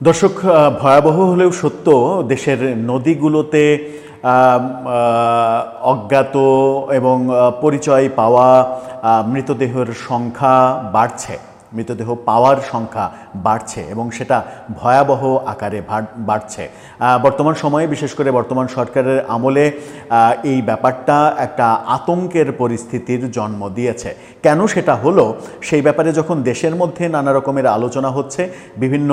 দর্শক, ভয়াবহ হলেও সত্য, দেশের নদীগুলোতে অজ্ঞাত এবং পরিচয় পাওয়া মৃতদেহের সংখ্যা বাড়ছে, মৃতদেহ পাওয়ার সংখ্যা বাড়ছে এবং সেটা ভয়াবহ আকারে বাড়ছে। বর্তমান সময়ে, বিশেষ করে বর্তমান সরকারের আমলে এই ব্যাপারটা একটা আতঙ্কের পরিস্থিতির জন্ম দিয়েছে। কেন সেটা হলো, সেই ব্যাপারে যখন দেশের মধ্যে নানা রকমের আলোচনা হচ্ছে, বিভিন্ন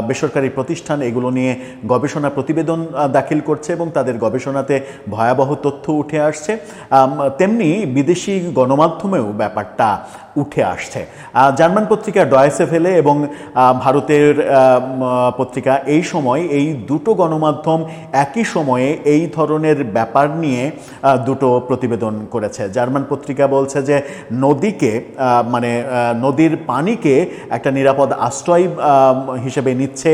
বেসরকারি প্রতিষ্ঠান এগুলো নিয়ে গবেষণা প্রতিবেদন দাখিল করছে এবং তাদের গবেষণাতে ভয়াবহ তথ্য উঠে আসছে, তেমনি বিদেশি গণমাধ্যমেও ব্যাপারটা উঠে আসছে। জার্মান পত্রিকা ডয়েচে ভেলে এবং ভারতের পত্রিকা এই সময়, এই দুটো গণমাধ্যম একই সময়ে এই ধরনের ব্যাপার নিয়ে দুটো প্রতিবেদন করেছে। জার্মান পত্রিকা বলছে যে নদীকে, মানে নদীর পানিকে একটা নিরাপদ আশ্রয় হিসেবে নিচ্ছে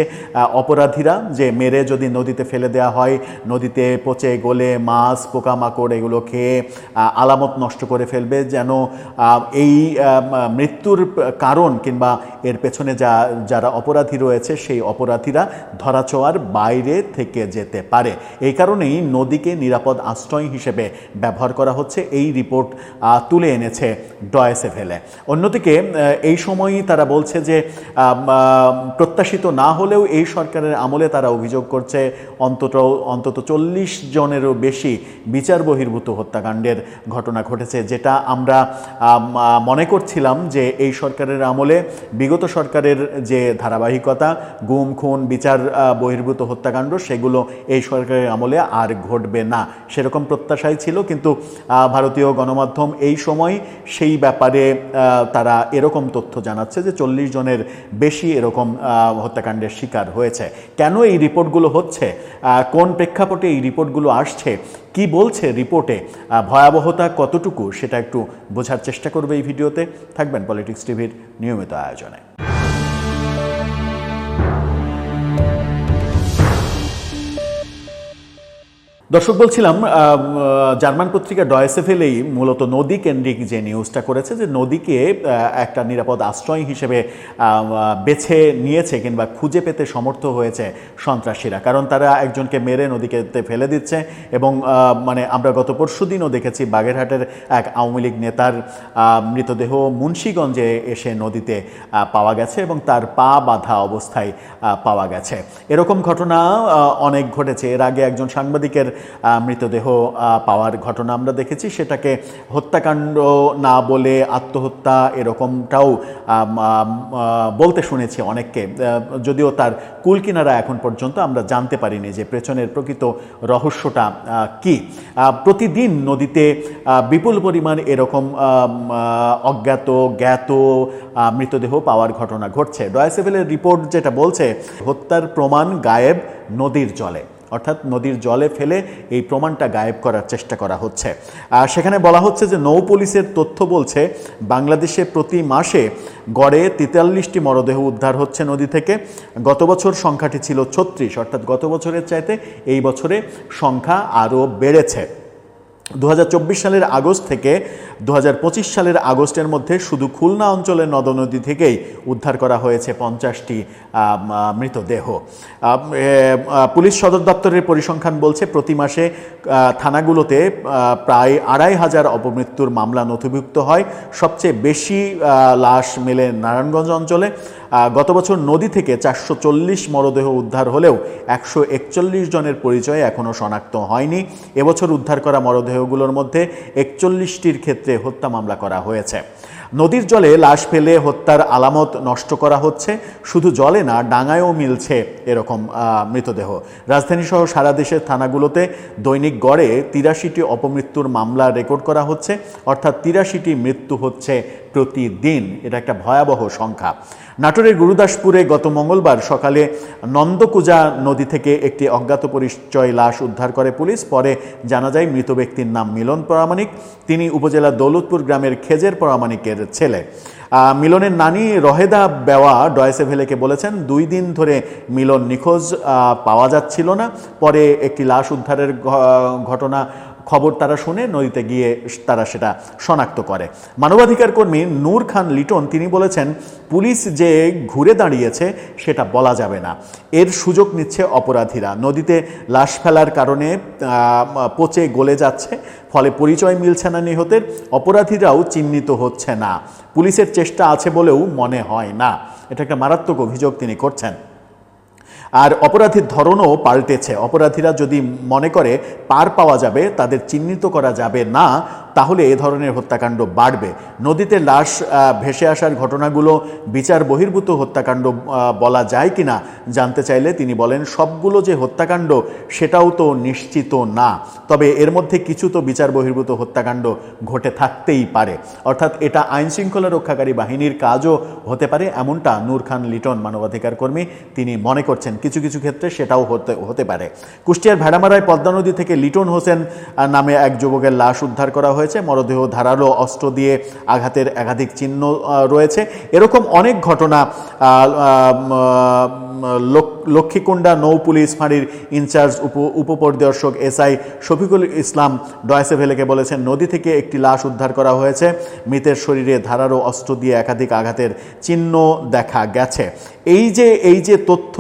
অপরাধীরা, যে মেরে যদি নদীতে ফেলে দেওয়া হয়, নদীতে পচে গলে মাছ পোকামাকড় এগুলো খেয়ে আলামত নষ্ট করে ফেলবে, যেন এই মৃত্যুর কারণ কিংবা এর পেছনে যারা অপরাধী রয়েছে সেই অপরাধীরা ধরাছোঁয়ার বাইরে থেকে যেতে পারে। এই কারণেই নদীকে নিরাপদ আশ্রয় হিসেবে ব্যবহার করা হচ্ছে, এই রিপোর্ট তুলে এনেছে ডয়েচে ভেলে। অন্যদিকে এই সময়ই তারা বলছে যে প্রত্যাশিত না হলেও এই সরকারের আমলে তারা অভিযোগ করছে অন্তত 40 জনেরও বেশি বিচার বহির্ভূত হত্যাকাণ্ডের ঘটনা ঘটেছে, যেটা আমরা মনে করছিলাম যে এই সরকারের আমলে বিগত সরকারের যে ধারাবাহিকতা, গুম খুন বিচার বহির্ভূত হত্যাকাণ্ড, সেগুলো এই সরকারের আমলে আর ঘটবে না, সেরকম প্রত্যাশাই ছিল। কিন্তু ভারতীয় গণমাধ্যম এই সময় সেই ব্যাপারে তারা এরকম তথ্য জানাচ্ছে যে 40 জনের বেশি এরকম হত্যাকাণ্ডের শিকার হয়েছে। কেন এই রিপোর্টগুলো হচ্ছে, কোন প্রেক্ষাপটে এই রিপোর্টগুলো আসছে, কি বলছে রিপোর্টে, ভয়াবহতা কতটুকু, সেটা একটু বোঝার চেষ্টা করবে এই ভিডিওতে। থাকবেন পলিটিক্স টিভির নিয়মিত আয়োজনে। দর্শক, বলছিলাম জার্মান পত্রিকা ডয়েচে ভেলেই মূলত নদী কেন্দ্রিক যে নিউজটা করেছে, যে নদীকে একটা নিরাপদ আশ্রয় হিসেবে বেছে নিয়েছে কিংবা খুঁজে পেতে সমর্থ হয়েছে সন্ত্রাসীরা, কারণ তারা একজনকে মেরে নদীকে ফেলে দিচ্ছে। এবং মানে আমরা গত পরশুদিনও দেখেছি বাগেরহাটের এক আওয়ামী লীগ নেতার মৃতদেহ মুন্সিগঞ্জে এসে নদীতে পাওয়া গেছে এবং তার পা বাঁধা অবস্থায় পাওয়া গেছে। এরকম ঘটনা অনেক ঘটেছে। এর আগে একজন সাংবাদিকের মৃতদেহ পাওয়ার ঘটনা আমরা দেখেছি, সেটাকে হত্যাকাণ্ড না বলে আত্মহত্যা এরকমটাও বলতে শুনেছি অনেককে, যদিও তার কুলকিনারা এখন পর্যন্ত আমরা জানতে পারিনি যে পেছনের প্রকৃত রহস্যটা কি। প্রতিদিন নদীতে বিপুল পরিমাণ এরকম অজ্ঞাত জ্ঞাত মৃতদেহ পাওয়ার ঘটনা ঘটছে। ডয়েচে ভেলের রিপোর্ট যেটা বলছে, হত্যার প্রমাণ গায়েব নদীর জলে, অর্থাৎ নদীর জলে ফেলে এই প্রমাণটা গায়েব করার চেষ্টা করা হচ্ছে। সেখানে বলা হচ্ছে যে নৌ পুলিশের তথ্য বলছে বাংলাদেশে প্রতি মাসে গড়ে 43টি মরদেহ উদ্ধার হচ্ছে নদী থেকে। গত বছর সংখ্যাটি ছিল 36, অর্থাৎ গত বছরের চাইতে এই বছরে সংখ্যা আরও বেড়েছে। 2024 সালের আগস্ট থেকে 2025 সালের আগস্টের মধ্যে শুধু খুলনা অঞ্চলের নদনদী থেকেই উদ্ধার করা হয়েছে 50টি মৃতদেহ। পুলিশ সদর দপ্তরের পরিসংখ্যান বলছে প্রতি মাসে থানাগুলোতে প্রায় 2500 অপমৃত্যুর মামলা নথিভুক্ত হয়। সবচেয়ে বেশি লাশ মেলে নারায়ণগঞ্জ অঞ্চলে। গত বছর নদী থেকে 440 মরদেহ উদ্ধার হলেও 141 জনের পরিচয় এখনও শনাক্ত হয়নি। এবছর উদ্ধার করা মরদেহগুলোর মধ্যে 41টির ক্ষেত্রে হত্যা মামলা করা হয়েছে। নদীর জলে লাশ ফেলে হত্যার আলামত নষ্ট করা হচ্ছে, শুধু জলে না ডাঙায়ও মিলছে এরকম মৃতদেহ। রাজধানীসহ সারা দেশের থানাগুলোতে দৈনিক গড়ে 83টি অপমৃত্যুর মামলা রেকর্ড করা হচ্ছে, অর্থাৎ 83টি মৃত্যু হচ্ছে প্রতিদিন। এটা একটা ভয়াবহ সংখ্যা। নাটোরের গুরুদাসপুরে গত মঙ্গলবার সকালে নন্দকুজা নদী থেকে একটি অজ্ঞাত পরিচয় লাশ উদ্ধার করে পুলিশ। পরে জানা যায় মৃত ব্যক্তির নাম মিলন পরামানিক। তিনি উপজেলার দৌলতপুর গ্রামের খেজের পরামানিকের ছেলে। মিলনের নানি রহেদা বেওয়া ডয়েচে ভেলেকে বলেছেন 2 দিন ধরে মিলন নিখোঁজ, পাওয়া যাচ্ছিল না। পরে একটি লাশ উদ্ধারের ঘটনা খবর তারা শুনে নদীতে গিয়ে তারা সেটা শনাক্ত করে। মানবাধিকার কর্মী নূর খান লিটন তিনি বলেছেন, পুলিশ যে ঘুরে দাঁড়িয়েছে সেটা বলা যাবে না, এর সুযোগ নিচ্ছে অপরাধীরা। নদীতে লাশ ফেলার কারণে পচে গলে যাচ্ছে, ফলে পরিচয় মিলছে না নিহতের, অপরাধীরাও চিহ্নিত হচ্ছে না, পুলিশের চেষ্টা আছে বলেও মনে হয় না। এটা একটা মারাত্মক অভিযোগ তিনি করছেন। আর অপরাধীর ধরনও পাল্টেছে। অপরাধীরা যদি মনে করে পার পাওয়া যাবে, তাদের চিহ্নিত করা যাবে না, তাহলে এ ধরনের হত্যাকাণ্ড বাড়বে। নদীতে লাশ ভেসে আসার ঘটনাগুলো বিচার বহির্ভূত হত্যাকাণ্ড বলা যায় কিনা জানতে চাইলে তিনি বলেন, সবগুলো যে হত্যাকাণ্ড সেটাও তো নিশ্চিত না, তবে এর মধ্যে কিছু তো বিচার বহির্ভূত হত্যাকাণ্ড ঘটে থাকতেই পারে। অর্থাৎ এটা আইনশৃঙ্খলা রক্ষাকারী বাহিনীর কাজও হতে পারে, এমনটা নূর খান লিটন মানবাধিকার কর্মী তিনি মনে করছেন। কিছু কিছু ক্ষেত্রে সেটাও হতে পারে। কুষ্টিয়ার ভেড়ামারায় পদ্মা নদী থেকে লিটন হোসেন নামে এক যুবকের লাশ উদ্ধার করা হয়েছে। মরদেহ ধারালো অস্ত্র দিয়ে আঘাতের একাধিক চিহ্ন রয়েছে। এরকম অনেক ঘটনা লক্ষ্মীকুণ্ডা নৌ পুলিশ ফাঁড়ির ইনচার্জ উপপরিদর্শক এসআই শফিকুল ইসলাম ডয়েসে ভেলেকে বলেছেন, নদী থেকে একটি লাশ উদ্ধার করা হয়েছে, মৃতের শরীরে ধারালো অস্ত্র দিয়ে একাধিক আঘাতের চিহ্ন দেখা গেছে। এই যে তথ্য,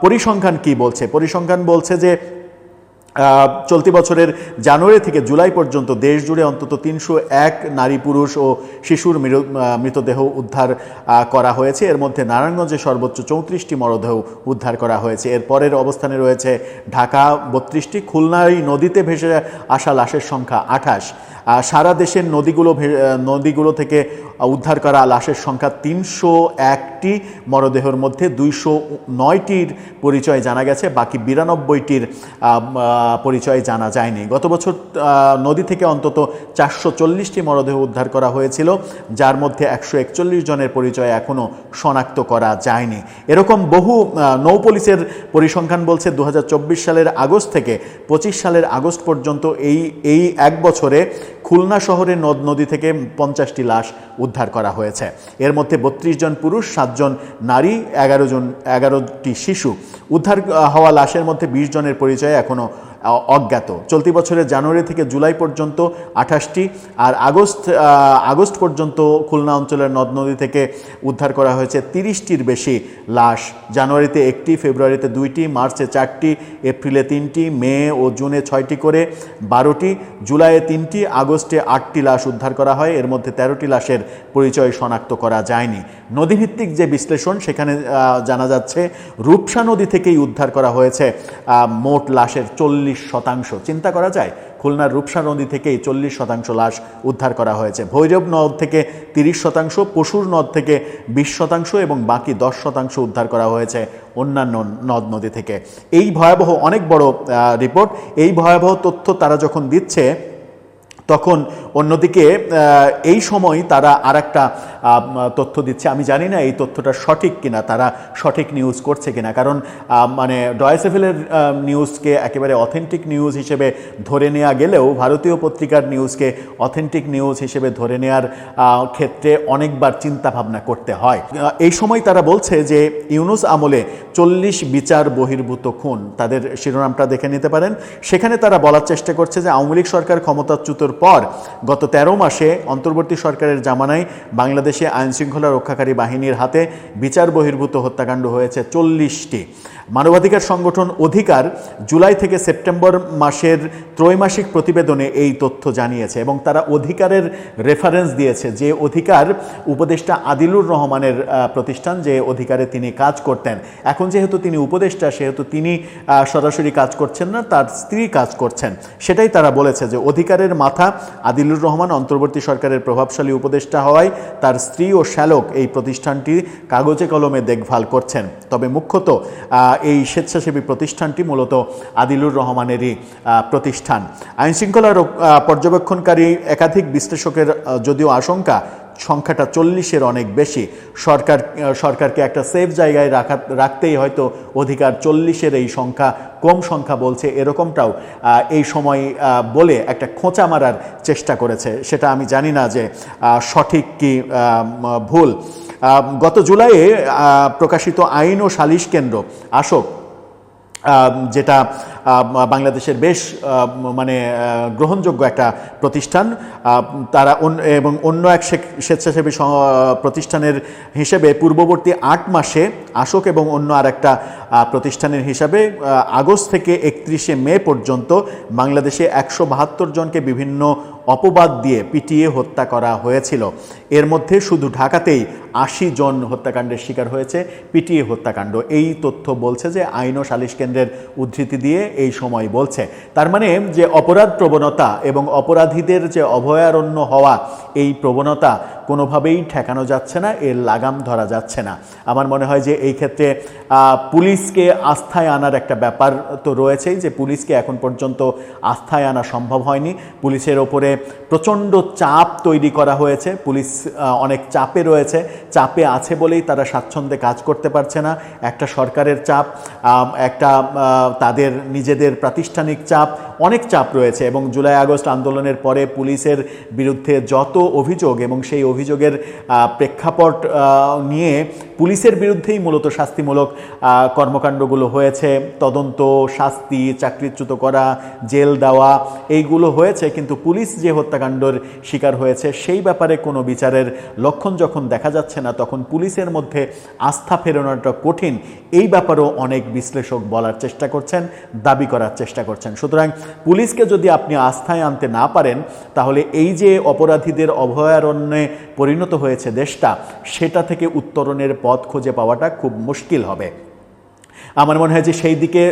পরিসংখ্যান কি বলছে? পরিসংখ্যান বলছে যে চলতি বছরের জানুয়ারি থেকে জুলাই পর্যন্ত দেশ জুড়ে অন্তত 301 নারী, পুরুষ ও শিশুর মৃতদেহ উদ্ধার করা হয়েছে। এর মধ্যে নারায়ণগঞ্জে সর্বোচ্চ 34টি মরদেহ উদ্ধার করা হয়েছে। এর পরের অবস্থানে রয়েছে ঢাকা 32টি, খুলনায় নদীতে ভেসে আসা লাশের সংখ্যা 28। সারা দেশের নদীগুলো থেকে উদ্ধার করা লাশের সংখ্যা 301টি, মরদেহের মধ্যে 209টির পরিচয় জানা গেছে, বাকি 92টির পরিচয় জানা যায়নি। গত বছর নদী থেকে অন্তত 440টি মরদেহ উদ্ধার করা হয়েছিল, যার মধ্যে 141 জনের পরিচয় এখনও শনাক্ত করা যায়নি। এরকম বহু নৌপুলিশের পরিসংখ্যান বলছে 2024 সালের আগস্ট থেকে 25 সালের আগস্ট পর্যন্ত এই এক বছরে খুলনা শহরে নদী থেকে 50টি লাশ উদ্ধার করা হয়েছে। এর মধ্যে 32 জন পুরুষ, 7 জন নারী, 11টি শিশু। উদ্ধার হওয়া লাশের মধ্যে 20 জনের পরিচয় এখনও অজ্ঞাত। চলতি বছরের জানুয়ারি থেকে জুলাই পর্যন্ত 28টি, আর আগস্ট পর্যন্ত খুলনা অঞ্চলের নদী থেকে উদ্ধার করা হয়েছে 30টির বেশি লাশ। জানুয়ারিতে 1টি, ফেব্রুয়ারিতে 2টি, মার্চে 4টি, এপ্রিলে 3টি, মে ও জুনে 6টি করে 12টি, জুলাইয়ে 3টি, আগস্টে 8টি লাশ উদ্ধার করা হয়। এর মধ্যে 13টি লাশের পরিচয় শনাক্ত করা যায়নি। নদীভিত্তিক যে বিশ্লেষণ, সেখানে জানা যাচ্ছে রূপসা নদী থেকেই উদ্ধার করা হয়েছে মোট লাশের 40%। চিন্তা করা যায়, খুলনার রূপসা নদী থেকেই 40% লাশ উদ্ধার করা হয়েছে। ভৈরব নদ থেকে 30%, পশুর নদ থেকে 20% এবং বাকি 10% উদ্ধার করা হয়েছে অন্যান্য নদ নদী থেকে। এই ভয়াবহ, অনেক বড় রিপোর্ট। এই ভয়াবহ তথ্য তারা যখন দিচ্ছে, তখন অন্যদিকে এই সময় তারা আরেকটা তথ্য দিচ্ছে। আমি জানি না এই তথ্যটা সঠিক কিনা, তারা সঠিক নিউজ করছে কিনা, কারণ মানে ডয়েসেভেলের নিউজকে একেবারে অথেন্টিক নিউজ হিসেবে ধরে নেওয়া গেলেও ভারতীয় পত্রিকার নিউজকে অথেন্টিক নিউজ হিসেবে ধরে নেওয়ার ক্ষেত্রে অনেকবার চিন্তা ভাবনা করতে হয়। এই সময় তারা বলছে যে ইউনূস আমলে 40 বিচার বহির্ভূত খুন, তাদের শিরোনামটা দেখে নিতে পারেন। সেখানে তারা বলার চেষ্টা করছে যে আওয়ামী লীগ সরকার ক্ষমতাচ্যুতর পর গত 13 মাসে অন্তর্বর্তী সরকারের জামানায় বাংলাদেশে আইনশৃঙ্খলা রক্ষাকারী বাহিনীর হাতে বিচার বহির্ভূত হত্যাকাণ্ড হয়েছে 40টি। মানবাধিকার সংগঠন অধিকার জুলাই থেকে সেপ্টেম্বর মাসের ত্রৈমাসিক প্রতিবেদনে এই তথ্য জানিয়েছে এবং তারা অধিকারের রেফারেন্স দিয়েছে, যে অধিকার উপদেষ্টা আদিলুর রহমানের প্রতিষ্ঠান, যে অধিকারে তিনি কাজ করতেন। এখন যেহেতু তিনি উপদেষ্টা, সেহেতু তিনি সরাসরি কাজ করছেন না, তার স্ত্রী কাজ করছেন। সেটাই তারা বলেছে যে অধিকারের মাথা আদিলুর রহমান অন্তর্বর্তী সরকারের প্রভাবশালী উপদেষ্টা হওয়ায় তার স্ত্রী ও শ্যালক এই প্রতিষ্ঠানটি কাগজে কলমে দেখভাল করছেন। তবে মুখ্যত এই স্বেচ্ছাসেবী প্রতিষ্ঠানটি মূলত আদিলুর রহমানেরই প্রতিষ্ঠান। আইনশৃঙ্খলা পর্যবেক্ষণকারী একাধিক বিশ্লেষকের যদিও আশঙ্কা সংখ্যাটা 40-এর অনেক বেশি। সরকারকে একটা সেফ জায়গায় রাখতেই হয়তো অধিকার 40-এর এই সংখ্যা কম সংখ্যা বলছে, এরকমটাও এই সময় বলে একটা খোঁচা মারার চেষ্টা করেছে। সেটা আমি জানি না যে সঠিক কি ভুল। গত জুলাইয়ে প্রকাশিত আইন ও সালিশ কেন্দ্র আশোক যেটা বাংলাদেশের বেশ মানে গ্রহণযোগ্য একটা প্রতিষ্ঠান, তারা এবং অন্য এক স্বেচ্ছাসেবী প্রতিষ্ঠানের হিসেবে পূর্ববর্তী 8 মাসে আশোক এবং অন্য আরেকটা প্রতিষ্ঠানের হিসাবে আগস্ট থেকে 31শে মে পর্যন্ত বাংলাদেশে 172 জনকে বিভিন্ন অপবাদ দিয়ে পিটিয়ে হত্যা করা হয়েছিল। এর মধ্যে শুধু ঢাকাতেই 80 জন হত্যাকাণ্ডের শিকার হয়েছে পিটিয়ে হত্যাকাণ্ড। এই তথ্য বলছে যে আইন ও সালিশ কেন্দ্রের উদ্ধৃতি দিয়ে এই সময় বলছে। তার মানে যে অপরাধ প্রবণতা এবং অপরাধীদের যে অভয়ারণ্য হওয়া, এই প্রবণতা কোনোভাবেই ঠেকানো যাচ্ছে না, এর লাগাম ধরা যাচ্ছে না। আমার মনে হয় যে এই ক্ষেত্রে পুলিশকে আস্থায় আনার একটা ব্যাপার তো রয়েছেই, যে পুলিশকে এখন পর্যন্ত আস্থায় আনা সম্ভব হয়নি। পুলিশের ওপরে প্রচণ্ড চাপ তৈরি করা হয়েছে, পুলিশ অনেক চাপে রয়েছে, চাপে আছে বলেই তারা স্বাচ্ছন্দ্যে কাজ করতে পারছে না। একটা সরকারের চাপ, একটা তাদের নিজেদের প্রাতিষ্ঠানিক চাপ, অনেক চাপ রয়েছে। এবং জুলাই আগস্ট আন্দোলনের পরে পুলিশের বিরুদ্ধে যত অভিযোগ এবং সেই অভিযোগের প্রেক্ষাপট নিয়ে পুলিশের বিরুদ্ধেই মূলত শাস্তিমূলক কর্মকাণ্ডগুলো হয়েছে, তদন্ত, শাস্তি, চাকরিচ্যুত করা, জেল দেওয়া, এইগুলো হয়েছে। কিন্তু পুলিশ যে হত্যাকাণ্ডের শিকার হয়েছে সেই ব্যাপারে কোনো বিচারের লক্ষণ যখন দেখা যাচ্ছে না, তখন পুলিশের মধ্যে আস্থা ফেরানোটা কঠিন। এই ব্যাপারেও অনেক বিশ্লেষক বলার চেষ্টা করছেন, দাবি করার চেষ্টা করছেন। সুতরাং পুলিশকে যদি আপনি আস্থায় আনতে না পারেন, তাহলে এই যে অপরাধীদের অভয়ারণ্যে পরিণত হয়েছে দেশটা, সেটা থেকে উত্তরণের পথ খুঁজে পাওয়াটা খুব মুশকিল হবে। আমার মনে হয় যে সেই দিকে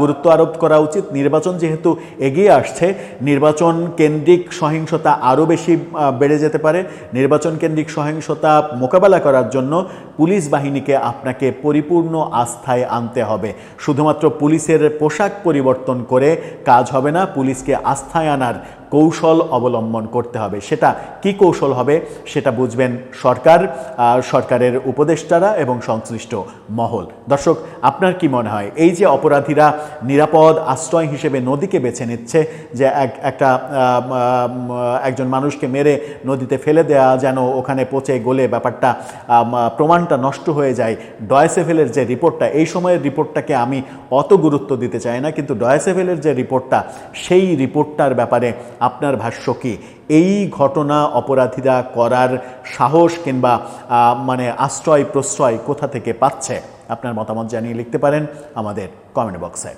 গুরুত্ব আরোপ করা উচিত। নির্বাচন যেহেতু এগিয়ে আসছে, নির্বাচন কেন্দ্রিক সহিংসতা আরও বেশি বেড়ে যেতে পারে। নির্বাচন কেন্দ্রিক সহিংসতা মোকাবেলা করার জন্য পুলিশ বাহিনীকে আপনাকে পরিপূর্ণ আস্থায় আনতে হবে। শুধুমাত্র পুলিশের পোশাক পরিবর্তন করে কাজ হবে না, পুলিশকে আস্থায় আনার কৌশল অবলম্বন করতে হবে। সেটা কি কৌশল হবে সেটা বুঝবেন সরকার, সরকারের উপদেষ্টারা এবং সংশ্লিষ্ট মহল। দর্শক, আপনার কি মনে হয় এই যে অপরাধীরা নিরাপদ আশ্রয় হিসেবে নদীকে বেছে নিচ্ছে, যে একজন মানুষকে মেরে নদীতে ফেলে দেওয়া, যেন ওখানে পচে গলে ব্যাপারটা প্রমাণটা নষ্ট হয়ে যায়। ডয়েসেভেলের যে রিপোর্টটা, এই সময়ের রিপোর্টটাকে আমি অত গুরুত্ব দিতে চাই না, কিন্তু ডয়েসেভেলের যে রিপোর্টটা, সেই রিপোর্টটার ব্যাপারে আপনার ভাষ্য কি? এই ঘটনা অপরাধীরা করার সাহস কিংবা মানে আশ্রয় প্রশ্রয় কোথা থেকে পাচ্ছে? আপনার মতামত জানিয়ে লিখতে পারেন আমাদের কমেন্ট বক্সে।